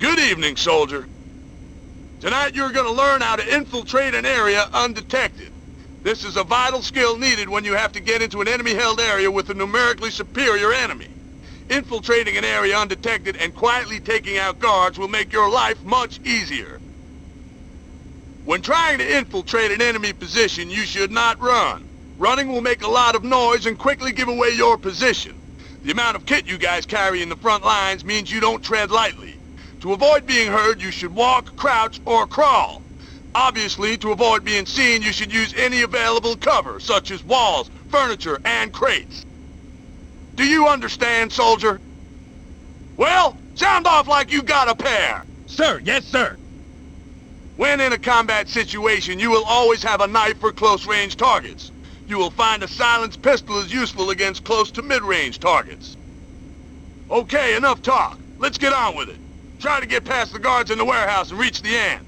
Good evening, soldier. Tonight you're going to learn how to infiltrate an area undetected. This is a vital skill needed when you have to get into an enemy-held area with a numerically superior enemy. Infiltrating an area undetected and quietly taking out guards will make your life much easier. When trying to infiltrate an enemy position, you should not run. Running will make a lot of noise and quickly give away your position. The amount of kit you guys carry in the front lines means you don't tread lightly. To avoid being heard, you should walk, crouch, or crawl. Obviously, to avoid being seen, you should use any available cover, such as walls, furniture, and crates. Do you understand, soldier? Well, sound off like you got a pair. Sir, yes, sir. When in a combat situation, you will always have a knife for close-range targets. You will find a silenced pistol is useful against close to mid-range targets. Okay, enough talk. Let's get on with it. Try to get past the guards in the warehouse and reach the end.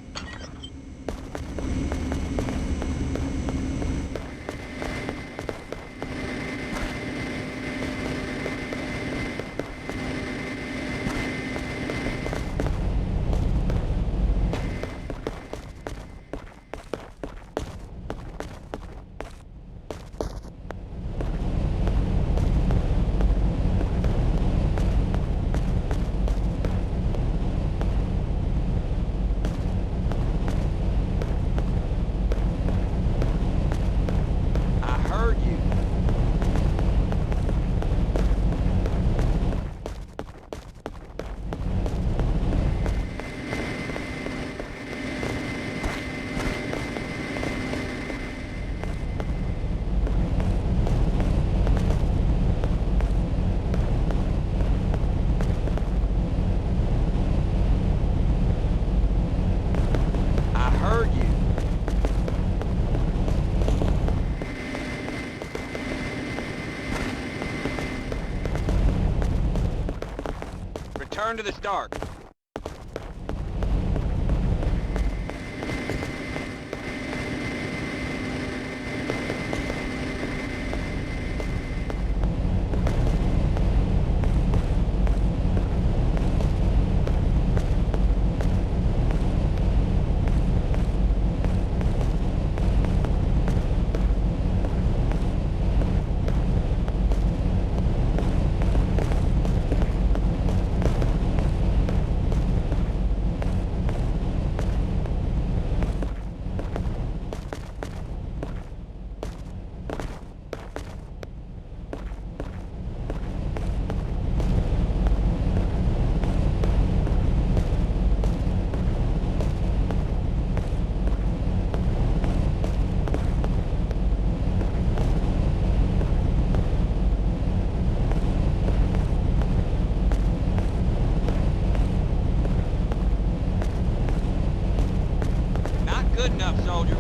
Return to the start. Good enough, soldier.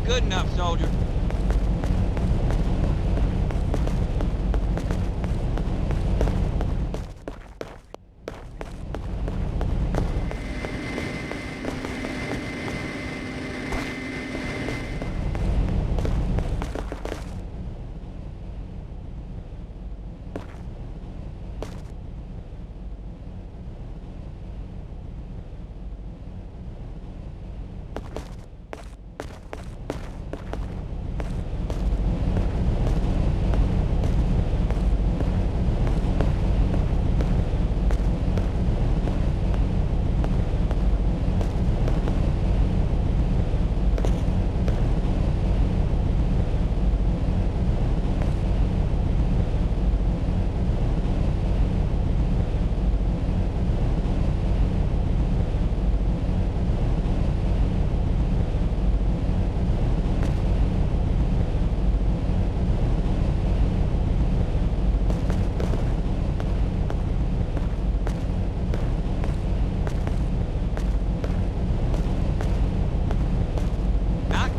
Good enough, soldier.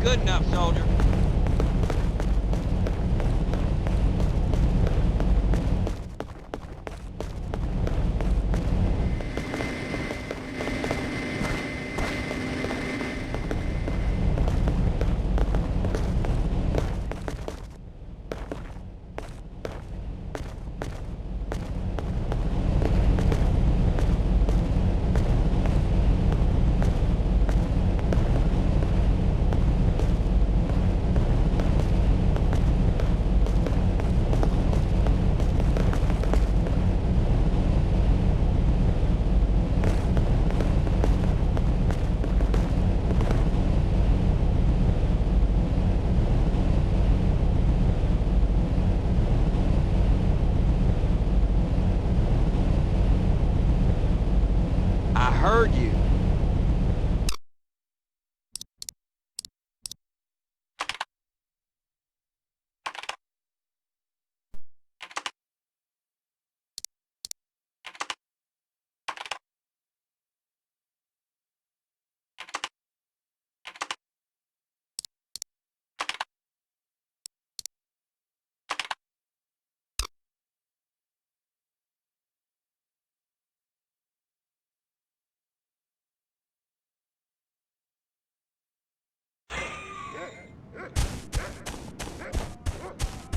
Good enough, soldier. I heard you.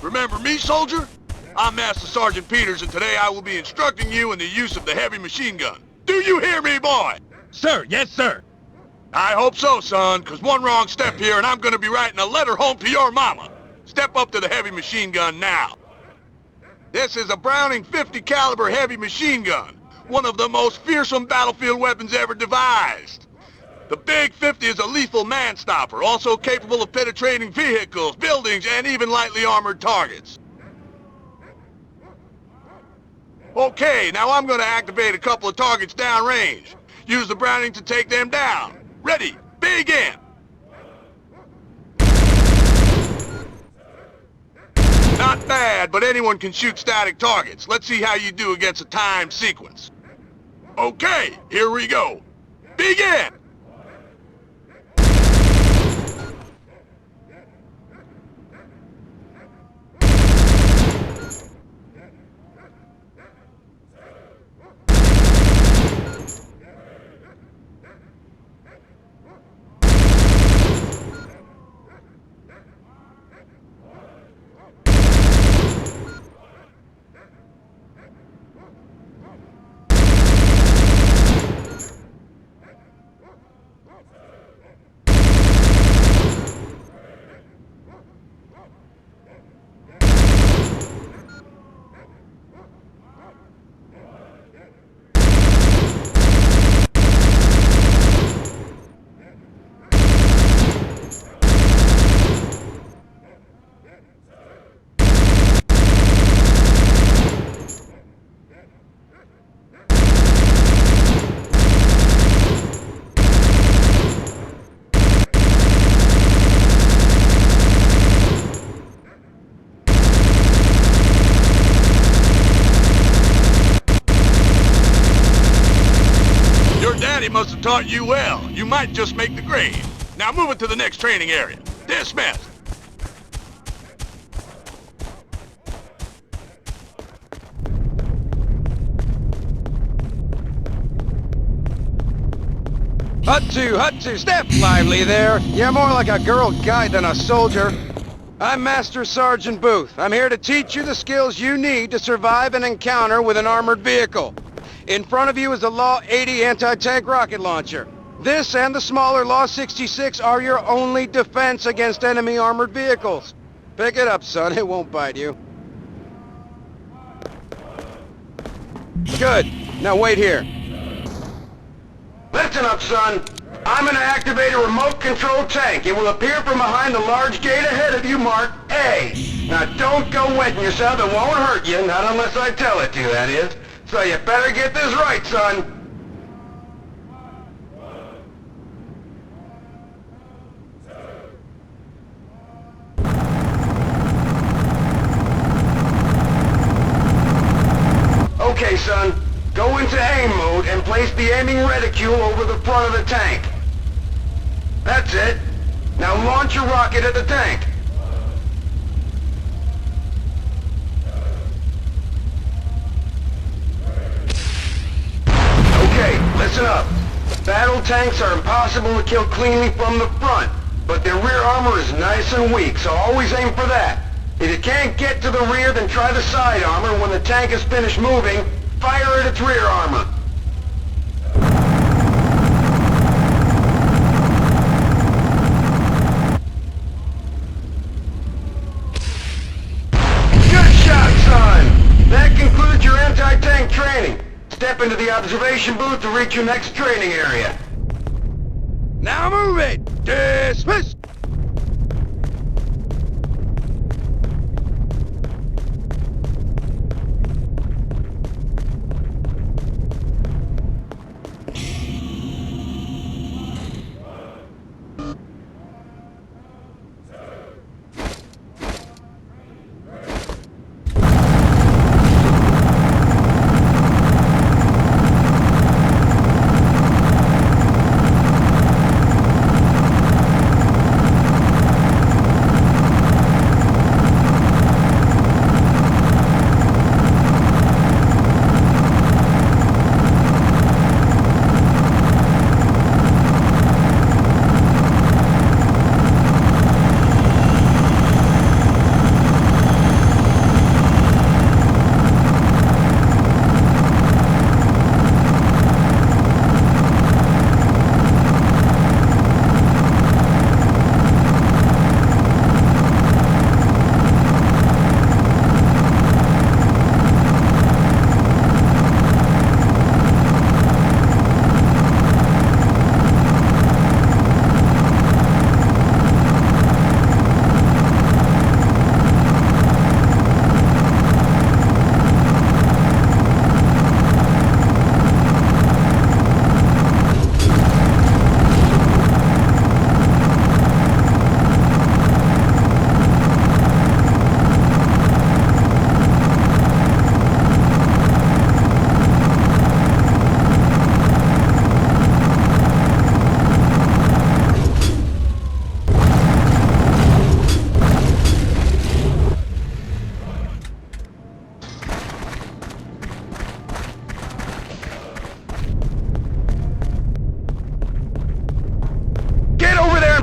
Remember me, soldier? I'm Master Sergeant Peters, and today I will be instructing you in the use of the heavy machine gun. Do you hear me, boy? Sir, yes, sir. I hope so, son, because one wrong step here and I'm gonna be writing a letter home to your mama. Step up to the heavy machine gun now. This is a Browning 50 caliber heavy machine gun, one of the most fearsome battlefield weapons ever devised. The Big 50 is a lethal man-stopper, also capable of penetrating vehicles, buildings, and even lightly armored targets. Okay, now I'm gonna activate a couple of targets downrange. Use the Browning to take them down. Ready, begin! Not bad, but anyone can shoot static targets. Let's see how you do against a timed sequence. Okay, here we go. Begin! Daddy must have taught you well. You might just make the grade. Now move it to the next training area. Dismissed. Hut-to, step lively there. You're more like a girl guide than a soldier. I'm Master Sergeant Booth. I'm here to teach you the skills you need to survive an encounter with an armored vehicle. In front of you is the Law 80 anti-tank rocket launcher. This and the smaller Law 66 are your only defense against enemy armored vehicles. Pick it up, son. It won't bite you. Good. Now wait here. Listen up, son. I'm gonna activate a remote-controlled tank. It will appear from behind the large gate ahead of you marked A. Now don't go wetting yourself. It won't hurt you, not unless I tell it to, that is. So you better get this right, son. Okay, son. Go into aim mode and place the aiming reticule over the front of the tank. That's it. Now launch your rocket at the tank. Okay, listen up. Battle tanks are impossible to kill cleanly from the front, but their rear armor is nice and weak, so always aim for that. If you can't get to the rear, then try the side armor. When the tank is finished moving, fire at its rear armor. Good shot, son! That concludes your anti-tank training. Step into the observation booth to reach your next training area. Now move it! Dismiss!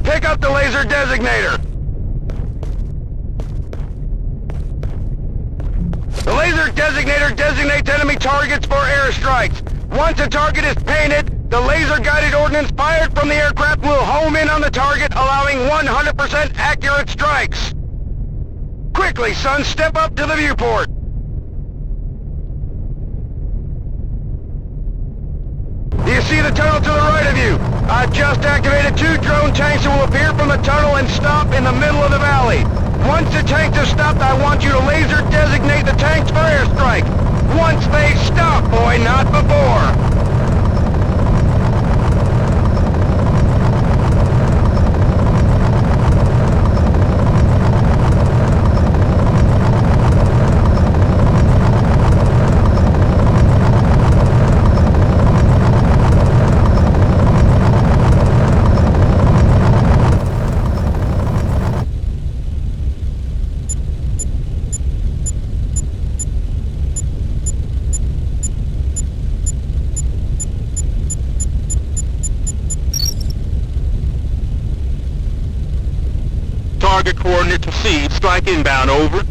Pick up the laser designator! The laser designator designates enemy targets for airstrikes. Once a target is painted, the laser-guided ordnance fired from the aircraft will home in on the target, allowing 100% accurate strikes. Quickly, son, step up to the viewport. Do you see the tunnel to the right of you? I've just activated 2 drone tanks that will appear from the tunnel and stop in the middle of the valley. Once the tanks have stopped, I want you to laser designate the tanks for airstrike. Once they stop, boy, not before. Target coordinates received. Strike inbound, over.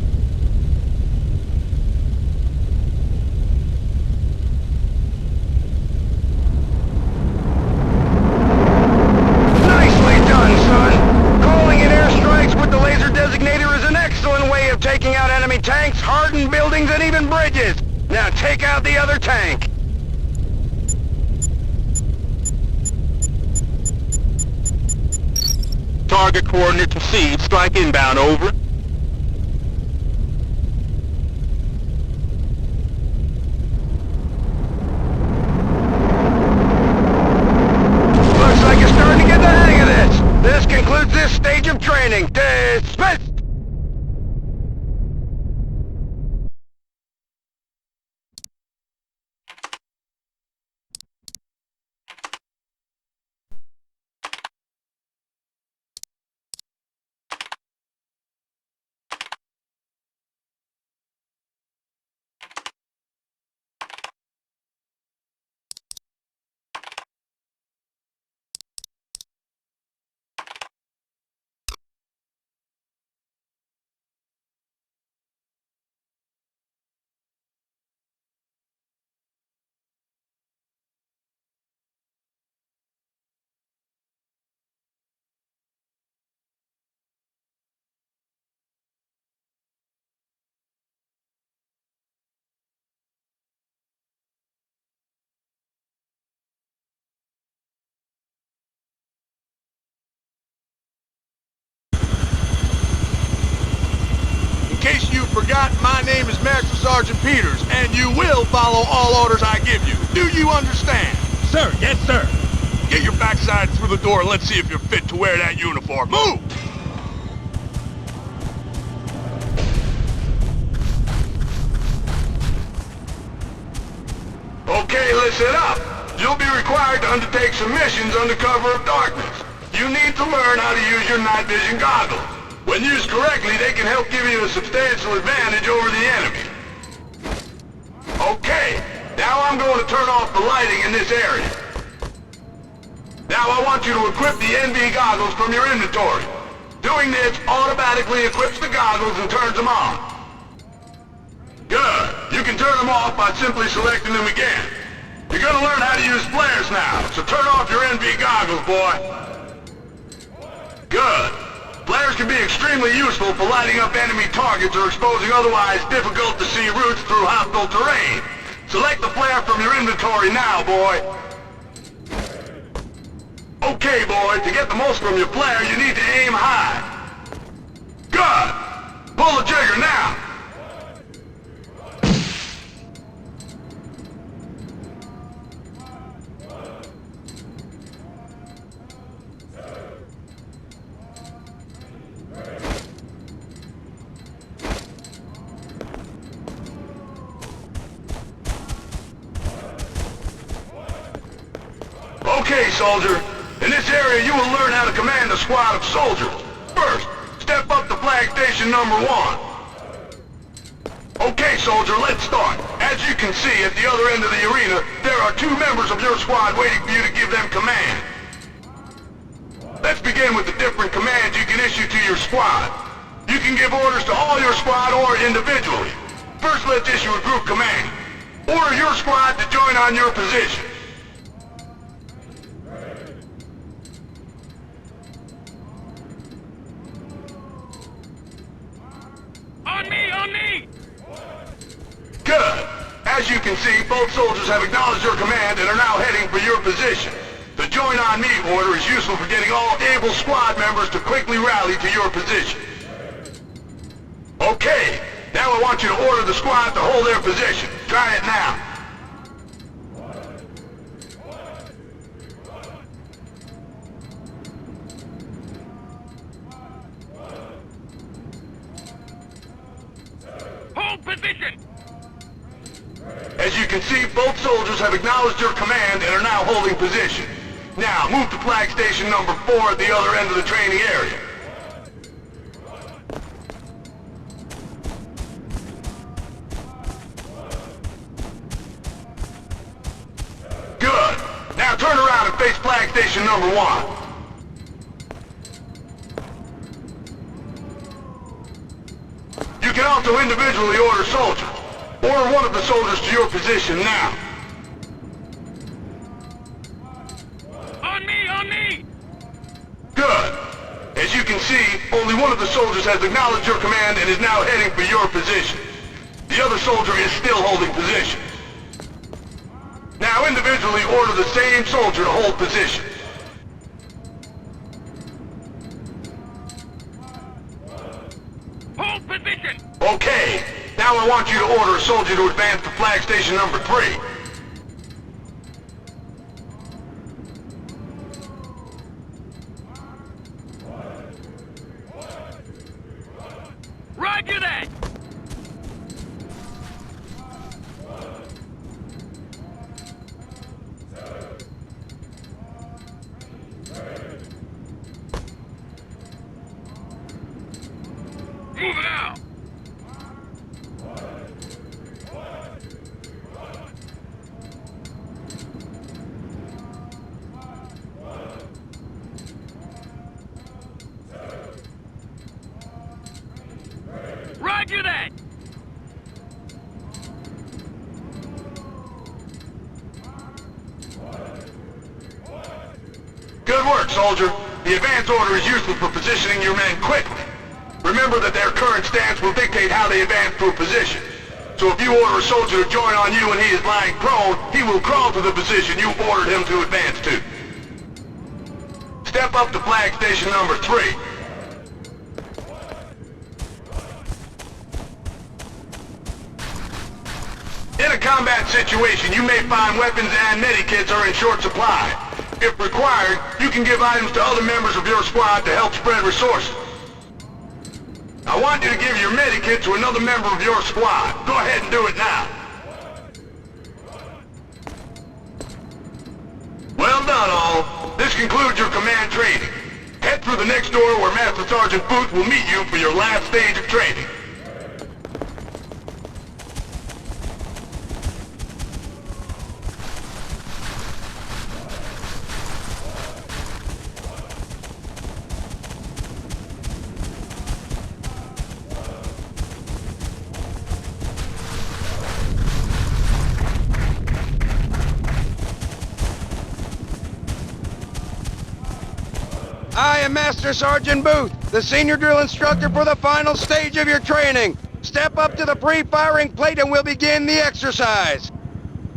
Nicely done, son! Calling in airstrikes with the laser designator is an excellent way of taking out enemy tanks, hardened buildings, and even bridges. Now take out the other tank. Target coordinates received. Strike inbound, over. Looks like you're starting to get the hang of this. This concludes this stage of training. Dismissed! Sergeant Peters, and you will follow all orders I give you. Do you understand? Sir, yes, sir. Get your backside through the door and let's see if you're fit to wear that uniform. Move! Okay, listen up. You'll be required to undertake some missions under cover of darkness. You need to learn how to use your night vision goggles. When used correctly, they can help give you a substantial advantage over the enemy. Okay, now I'm going to turn off the lighting in this area. Now I want you to equip the NV goggles from your inventory. Doing this automatically equips the goggles and turns them on. Good. You can turn them off by simply selecting them again. You're gonna learn how to use flares now, so turn off your NV goggles, boy. Good. Flares can be extremely useful for lighting up enemy targets or exposing otherwise difficult-to-see routes through hostile terrain. Select the flare from your inventory now, boy. Okay, boy, to get the most from your flare, you need to aim high. Good. Pull the trigger now. Okay, soldier. In this area, you will learn how to command a squad of soldiers. First, step up to flag station number 1. Okay, soldier, let's start. As you can see, at the other end of the arena, there are 2 members of your squad waiting for you to give them command. Let's begin with the different commands you can issue to your squad. You can give orders to all your squad or individually. First, let's issue a group command. Order your squad to join on your position. On me! Good. As you can see, both soldiers have acknowledged your command and are now heading for your position. The join on me order is useful for getting all able squad members to quickly rally to your position. Okay, now I want you to order the squad to hold their position. Try it now. Hold position! As you can see, both soldiers have acknowledged your command and are now holding position. Now, move to flag station number 4 at the other end of the training area. Good. Now turn around and face flag station number 1. You can also individually order soldiers. Order one of the soldiers to your position now. On me! Good. As you can see, only one of the soldiers has acknowledged your command and is now heading for your position. The other soldier is still holding position. Now individually order the same soldier to hold position. Hold position! Okay, now I want you to order a soldier to advance to flag station number 3. Roger that! Move it out! Roger that! Good work, soldier. The advance order is useful for positioning your men quickly. Remember that their current stance will dictate how they advance to a position. So if you order a soldier to join on you and he is lying prone, he will crawl to the position you ordered him to advance to. Step up to flag station number 3. situation, you may find weapons and medikits are in short supply. If required, you can give items to other members of your squad to help spread resources. I want you to give your medikit to another member of your squad. Go ahead and do it now. Well done, all. This concludes your command training. Head through the next door where Master Sergeant Booth will meet you for your last stage of training. I am Master Sergeant Booth, the senior drill instructor for the final stage of your training. Step up to the pre-firing plate and we'll begin the exercise.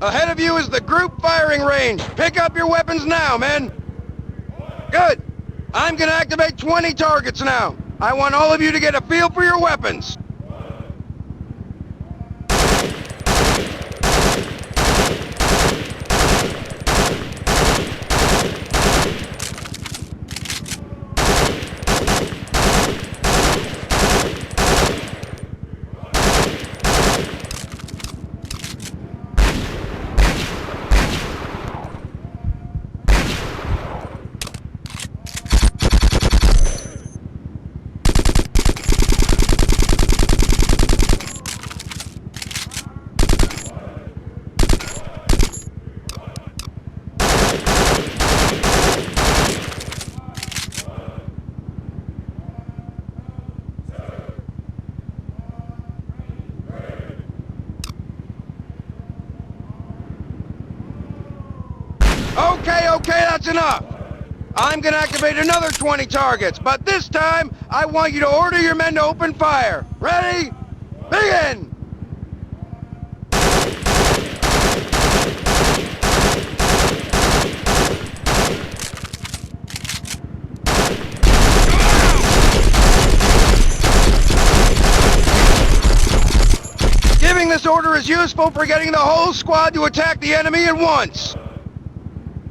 Ahead of you is the group firing range. Pick up your weapons now, men. Good. I'm gonna activate 20 targets now. I want all of you to get a feel for your weapons. Okay, that's enough. I'm gonna activate another 20 targets, but this time, I want you to order your men to open fire. Ready? Begin! Giving this order is useful for getting the whole squad to attack the enemy at once.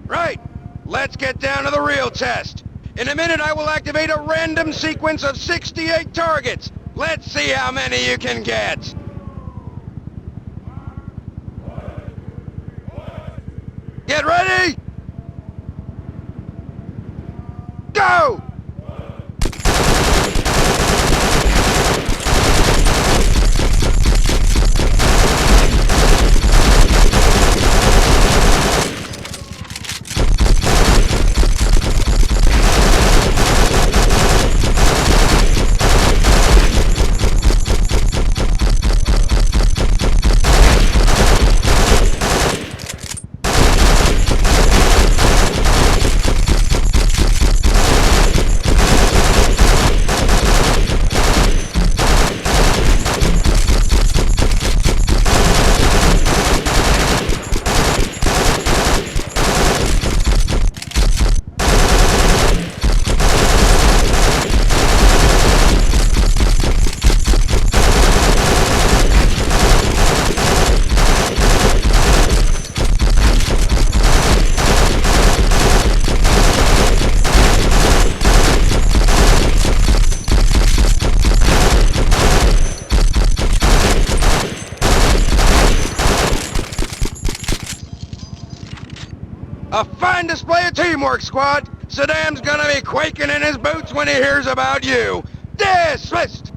Right. Let's get down to the real test. In a minute, I will activate a random sequence of 68 targets. Let's see how many you can get. Get ready! Go! A fine display of teamwork, squad! Saddam's gonna be quaking in his boots when he hears about you! Dismissed!